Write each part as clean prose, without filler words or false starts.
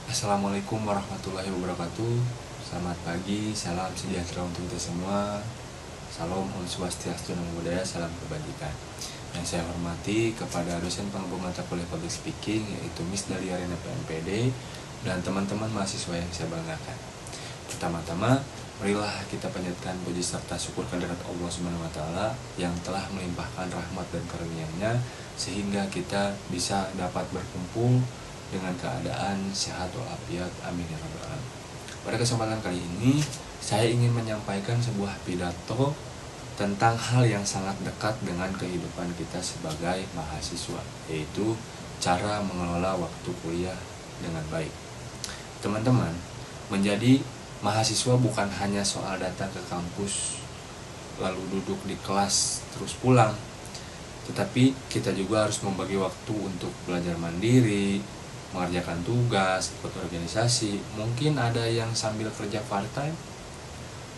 Assalamualaikum warahmatullahi wabarakatuh. Selamat pagi, salam sejahtera untuk kita semua. Salam Om Swastiastu, Namo Buddhaya, salam kebajikan. Yang saya hormati kepada dosen pengemban mata kuliah Public Speaking, yaitu Miss Dalia Rena PMPD, dan teman-teman mahasiswa yang saya banggakan. Pertama-tama, marilah kita panjatkan puji serta syukur kehadirat Allah Subhanahu wa taala yang telah melimpahkan rahmat dan karunia-Nya sehingga kita bisa dapat berkumpul dengan keadaan sehat walafiat. Amin ya rabbal alamin. Pada kesempatan kali ini saya ingin menyampaikan sebuah pidato tentang hal yang sangat dekat dengan kehidupan kita sebagai mahasiswa, yaitu cara mengelola waktu kuliah dengan baik. Teman-teman, menjadi mahasiswa bukan hanya soal datang ke kampus lalu duduk di kelas terus pulang, tetapi kita juga harus membagi waktu untuk belajar mandiri, mengerjakan tugas, ikut organisasi, mungkin ada yang sambil kerja part-time,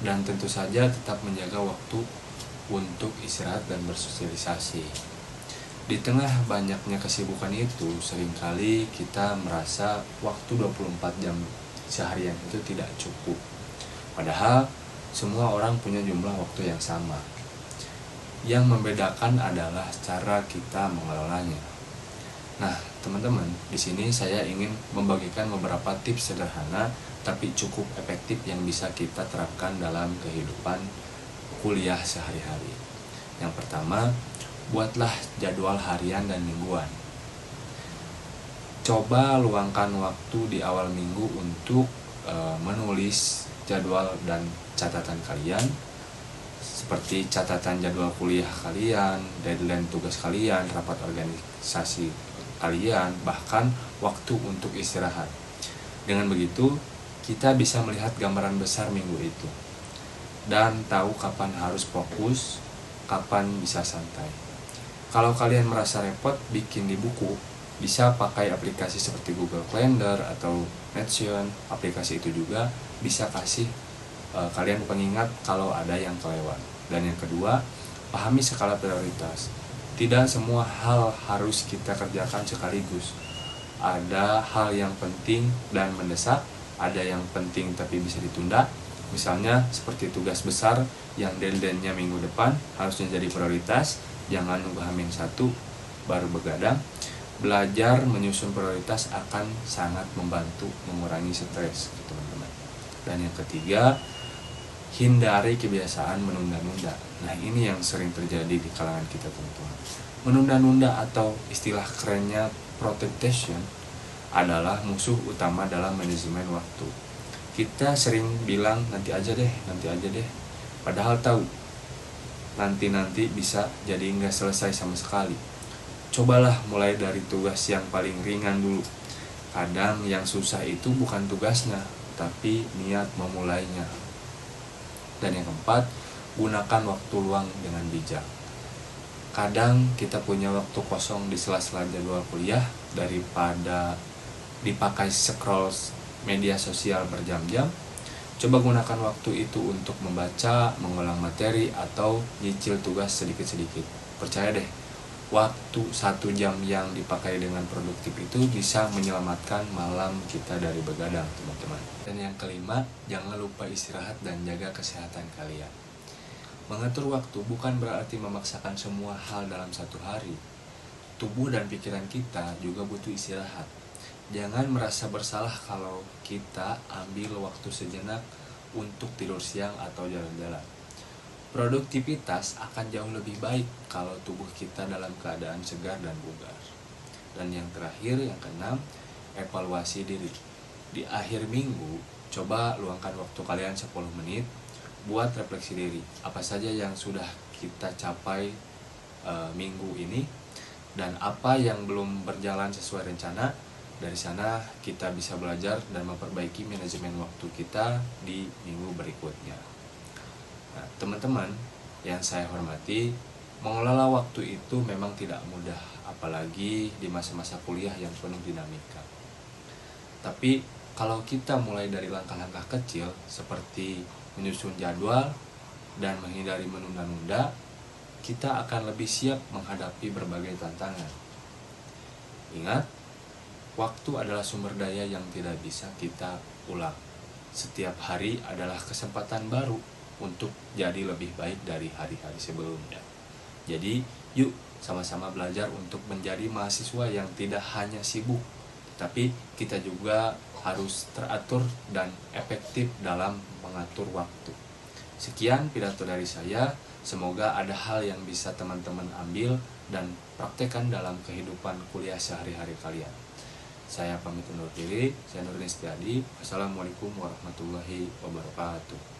dan tentu saja tetap menjaga waktu untuk istirahat dan bersosialisasi. Di tengah banyaknya kesibukan itu, seringkali kita merasa waktu 24 jam seharian itu tidak cukup. Padahal semua orang punya jumlah waktu yang sama. Yang membedakan adalah cara kita mengelolanya. Nah, teman-teman, di sini saya ingin membagikan beberapa tips sederhana tapi cukup efektif yang bisa kita terapkan dalam kehidupan kuliah sehari-hari. Yang pertama, buatlah jadwal harian dan mingguan. Coba luangkan waktu di awal minggu untuk menulis jadwal dan catatan kalian, seperti catatan jadwal kuliah kalian, deadline tugas kalian, rapat organisasi kalian, bahkan waktu untuk istirahat. Dengan begitu, kita bisa melihat gambaran besar minggu itu dan tahu kapan harus fokus, kapan bisa santai. Kalau kalian merasa repot bikin di buku, bisa pakai aplikasi seperti Google Calendar atau Notion. Aplikasi itu juga bisa kasih kalian pengingat kalau ada yang kelewat. Dan yang kedua, pahami skala prioritas. Tidak semua hal harus kita kerjakan sekaligus. Ada hal yang penting dan mendesak, ada yang penting tapi bisa ditunda. Misalnya seperti tugas besar yang deadline-nya minggu depan harusnya jadi prioritas, jangan nunggu H-1 baru begadang. Belajar menyusun prioritas akan sangat membantu mengurangi stres, teman-teman. Dan yang ketiga, hindari kebiasaan menunda-nunda. Nah, ini yang sering terjadi di kalangan kita, teman-teman. Menunda-nunda atau istilah kerennya procrastination adalah musuh utama dalam manajemen waktu. Kita sering bilang nanti aja deh, padahal tahu nanti bisa jadi nggak selesai sama sekali. Cobalah mulai dari tugas yang paling ringan dulu. Kadang yang susah itu bukan tugasnya, tapi niat memulainya. Dan yang keempat, gunakan waktu luang dengan bijak. Kadang kita punya waktu kosong di sela-sela jadwal kuliah, daripada dipakai scroll media sosial berjam-jam, coba gunakan waktu itu untuk membaca, mengulang materi, atau nyicil tugas sedikit-sedikit. Percaya deh, waktu 1 jam yang dipakai dengan produktif itu bisa menyelamatkan malam kita dari begadang, teman-teman. Dan yang kelima, jangan lupa istirahat dan jaga kesehatan kalian. Mengatur waktu bukan berarti memaksakan semua hal dalam satu hari. Tubuh dan pikiran kita juga butuh istirahat. Jangan merasa bersalah kalau kita ambil waktu sejenak untuk tidur siang atau jalan-jalan. Produktivitas akan jauh lebih baik kalau tubuh kita dalam keadaan segar dan bugar. Dan yang terakhir, yang keenam, evaluasi diri. Di akhir minggu, coba luangkan waktu kalian 10 menit buat refleksi diri. Apa saja yang sudah kita capai minggu ini, dan apa yang belum berjalan sesuai rencana. Dari sana kita bisa belajar dan memperbaiki manajemen waktu kita di minggu berikutnya. Nah, teman-teman yang saya hormati, mengelola waktu itu memang tidak mudah, apalagi di masa-masa kuliah yang penuh dinamika. Tapi kalau kita mulai dari langkah-langkah kecil seperti menyusun jadwal dan menghindari menunda-nunda, kita akan lebih siap menghadapi berbagai tantangan. Ingat, waktu adalah sumber daya yang tidak bisa kita ulang. Setiap hari adalah kesempatan baru untuk jadi lebih baik dari hari-hari sebelumnya. Jadi, yuk sama-sama belajar untuk menjadi mahasiswa yang tidak hanya sibuk, tapi kita juga harus teratur dan efektif dalam mengatur waktu. Sekian pidato dari saya, semoga ada hal yang bisa teman-teman ambil dan praktekkan dalam kehidupan kuliah sehari-hari kalian. Saya pamit undur diri, saya Nurdin Setiadi. Wassalamualaikum warahmatullahi wabarakatuh.